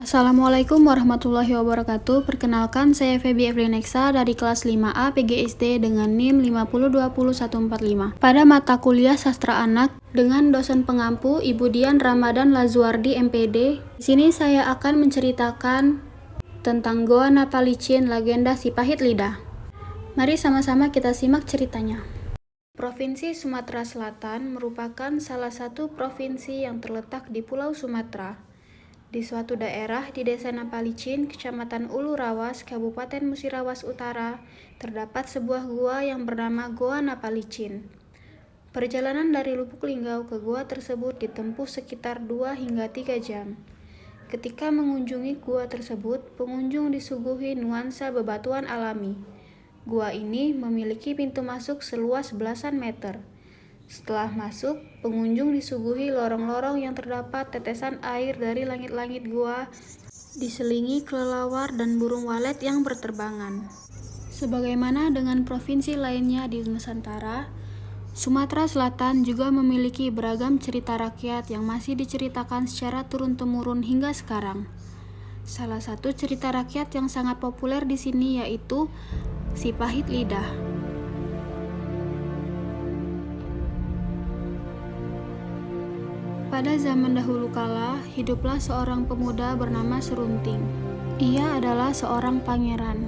Assalamualaikum warahmatullahi wabarakatuh. Perkenalkan, saya Feby Evlinexa dari kelas 5A PGSD dengan NIM 5020145. Pada mata kuliah Sastra Anak dengan dosen pengampu Ibu Dian Ramadan Lazuardi MPD. Di sini saya akan menceritakan tentang Goa Napalicin, legenda si pahit lidah. Mari sama-sama kita simak ceritanya. Provinsi Sumatera Selatan merupakan salah satu provinsi yang terletak di Pulau Sumatera. Di suatu daerah di Desa Napalicin, Kecamatan Ulu Rawas, Kabupaten Musirawas Utara, terdapat sebuah gua yang bernama Goa Napalicin. Perjalanan dari Lubuk Linggau ke gua tersebut ditempuh sekitar 2 hingga 3 jam. Ketika mengunjungi gua tersebut, pengunjung disuguhi nuansa bebatuan alami. Gua ini memiliki pintu masuk seluas belasan meter. Setelah masuk, pengunjung disuguhi lorong-lorong yang terdapat tetesan air dari langit-langit gua, diselingi kelelawar dan burung walet yang berterbangan. Sebagaimana dengan provinsi lainnya di Nusantara, Sumatera Selatan juga memiliki beragam cerita rakyat yang masih diceritakan secara turun-temurun hingga sekarang. Salah satu cerita rakyat yang sangat populer di sini yaitu Si Pahit Lidah. Pada zaman dahulu kala, hiduplah seorang pemuda bernama Serunting. Ia adalah seorang pangeran.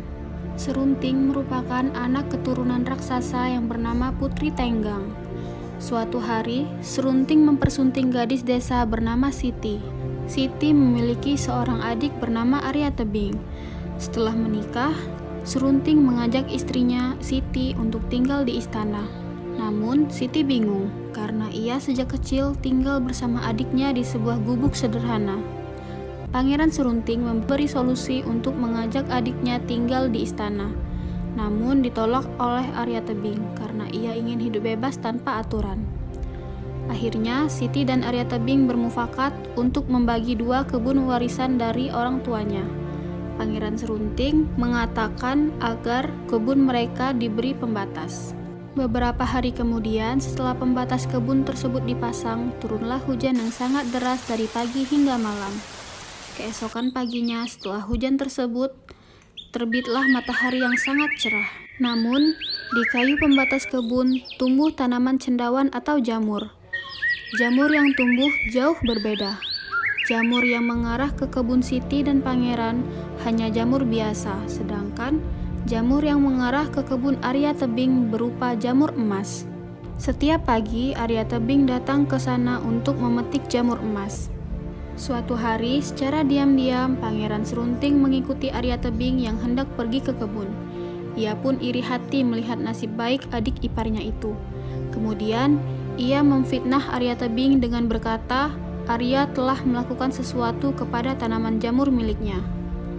Serunting merupakan anak keturunan raksasa yang bernama Putri Tenggang. Suatu hari, Serunting mempersunting gadis desa bernama Siti. Siti memiliki seorang adik bernama Arya Tebing. Setelah menikah, Serunting mengajak istrinya Siti untuk tinggal di istana. Namun, Siti bingung karena ia sejak kecil tinggal bersama adiknya di sebuah gubuk sederhana. Pangeran Serunting memberi solusi untuk mengajak adiknya tinggal di istana. Namun ditolak oleh Arya Tebing karena ia ingin hidup bebas tanpa aturan. Akhirnya, Siti dan Arya Tebing bermufakat untuk membagi 2 kebun warisan dari orang tuanya. Pangeran Serunting mengatakan agar kebun mereka diberi pembatas. Beberapa hari kemudian, setelah pembatas kebun tersebut dipasang, turunlah hujan yang sangat deras dari pagi hingga malam. Keesokan paginya, setelah hujan tersebut, terbitlah matahari yang sangat cerah. Namun, di kayu pembatas kebun tumbuh tanaman cendawan atau jamur. Jamur yang tumbuh jauh berbeda. Jamur yang mengarah ke kebun Siti dan pangeran hanya jamur biasa, sedangkan jamur yang mengarah ke kebun Arya Tebing berupa jamur emas. Setiap pagi, Arya Tebing datang ke sana untuk memetik jamur emas. Suatu hari, secara diam-diam, Pangeran Serunting mengikuti Arya Tebing yang hendak pergi ke kebun. Ia pun iri hati melihat nasib baik adik iparnya itu. Kemudian, ia memfitnah Arya Tebing dengan berkata, Arya telah melakukan sesuatu kepada tanaman jamur miliknya.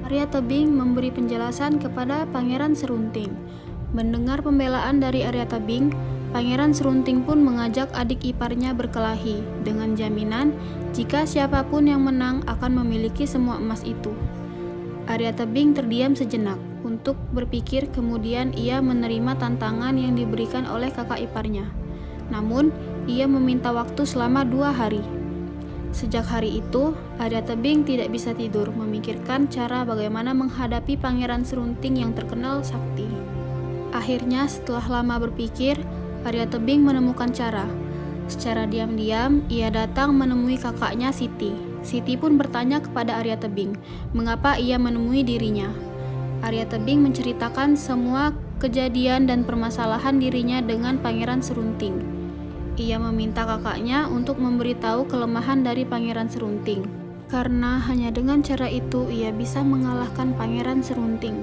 Arya Tebing memberi penjelasan kepada Pangeran Serunting. Mendengar pembelaan dari Arya Tebing, Pangeran Serunting pun mengajak adik iparnya berkelahi dengan jaminan jika siapapun yang menang akan memiliki semua emas itu. Arya Tebing terdiam sejenak untuk berpikir, kemudian ia menerima tantangan yang diberikan oleh kakak iparnya. Namun, ia meminta waktu selama 2 hari. Sejak hari itu, Arya Tebing tidak bisa tidur memikirkan cara bagaimana menghadapi Pangeran Serunting yang terkenal sakti. Akhirnya, setelah lama berpikir, Arya Tebing menemukan cara. Secara diam-diam, ia datang menemui kakaknya Siti. Siti pun bertanya kepada Arya Tebing, mengapa ia menemui dirinya. Arya Tebing menceritakan semua kejadian dan permasalahan dirinya dengan Pangeran Serunting. Ia meminta kakaknya untuk memberitahu kelemahan dari Pangeran Serunting, karena hanya dengan cara itu ia bisa mengalahkan Pangeran Serunting.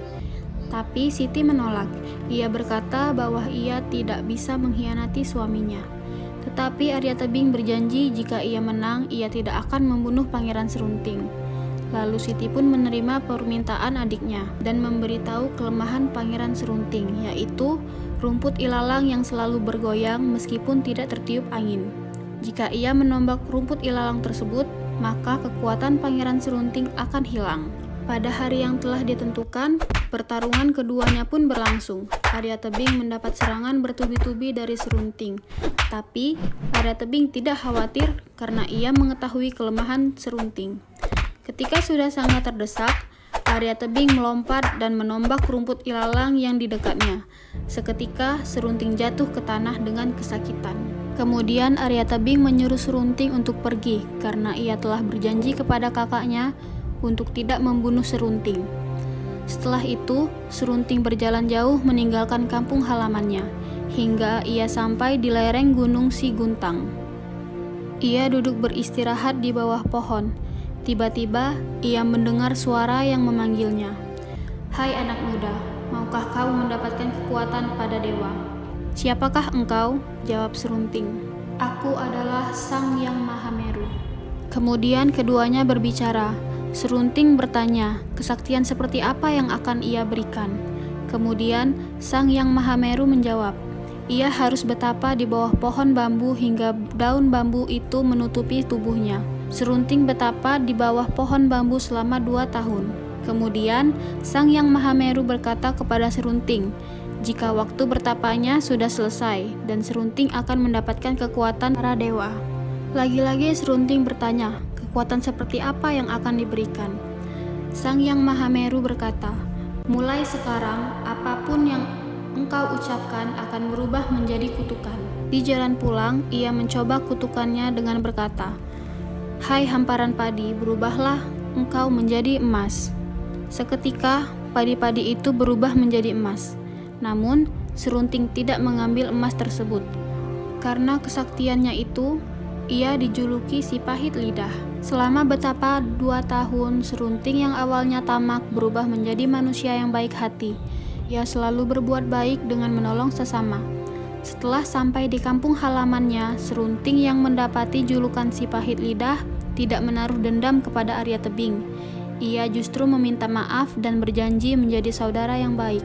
Tapi Siti menolak. Ia berkata bahwa ia tidak bisa mengkhianati suaminya. Tetapi Arya Tebing berjanji jika ia menang, ia tidak akan membunuh Pangeran Serunting. Lalu Siti pun menerima permintaan adiknya dan memberitahu kelemahan Pangeran Serunting, yaitu rumput ilalang yang selalu bergoyang meskipun tidak tertiup angin. Jika ia menombak rumput ilalang tersebut, maka kekuatan Pangeran Serunting akan hilang. Pada hari yang telah ditentukan, pertarungan keduanya pun berlangsung. Arya Tebing mendapat serangan bertubi-tubi dari Serunting. Tapi Arya Tebing tidak khawatir karena ia mengetahui kelemahan Serunting. Ketika sudah sangat terdesak, Arya Tebing melompat dan menombak rumput ilalang yang di dekatnya. Seketika, Serunting jatuh ke tanah dengan kesakitan. Kemudian Arya Tebing menyuruh Serunting untuk pergi karena ia telah berjanji kepada kakaknya untuk tidak membunuh Serunting. Setelah itu, Serunting berjalan jauh meninggalkan kampung halamannya, hingga ia sampai di lereng Gunung Siguntang. Ia duduk beristirahat di bawah pohon. Tiba-tiba, ia mendengar suara yang memanggilnya. "Hai anak muda, maukah kau mendapatkan kekuatan pada dewa?" "Siapakah engkau?" jawab Serunting. "Aku adalah Sang Yang Mahameru." Kemudian keduanya berbicara. Serunting bertanya, kesaktian seperti apa yang akan ia berikan. Kemudian Sang Yang Mahameru menjawab, ia harus betapa di bawah pohon bambu hingga daun bambu itu menutupi tubuhnya. Serunting betapa di bawah pohon bambu selama 2 tahun. Kemudian Sang Yang Mahameru berkata kepada Serunting, jika waktu bertapanya sudah selesai dan Serunting akan mendapatkan kekuatan para dewa. Lagi-lagi Serunting bertanya, kekuatan seperti apa yang akan diberikan? Sang Yang Mahameru berkata, mulai sekarang apapun yang engkau ucapkan akan berubah menjadi kutukan. Di jalan pulang, ia mencoba kutukannya dengan berkata, hai hamparan padi, berubahlah engkau menjadi emas. Seketika, padi-padi itu berubah menjadi emas. Namun, Serunting tidak mengambil emas tersebut. Karena kesaktiannya itu, ia dijuluki si pahit lidah. Selama betapa 2 tahun, Serunting yang awalnya tamak berubah menjadi manusia yang baik hati. Ia selalu berbuat baik dengan menolong sesama. Setelah sampai di kampung halamannya, Serunting yang mendapati julukan si pahit lidah tidak menaruh dendam kepada Arya Tebing. Ia justru meminta maaf dan berjanji menjadi saudara yang baik.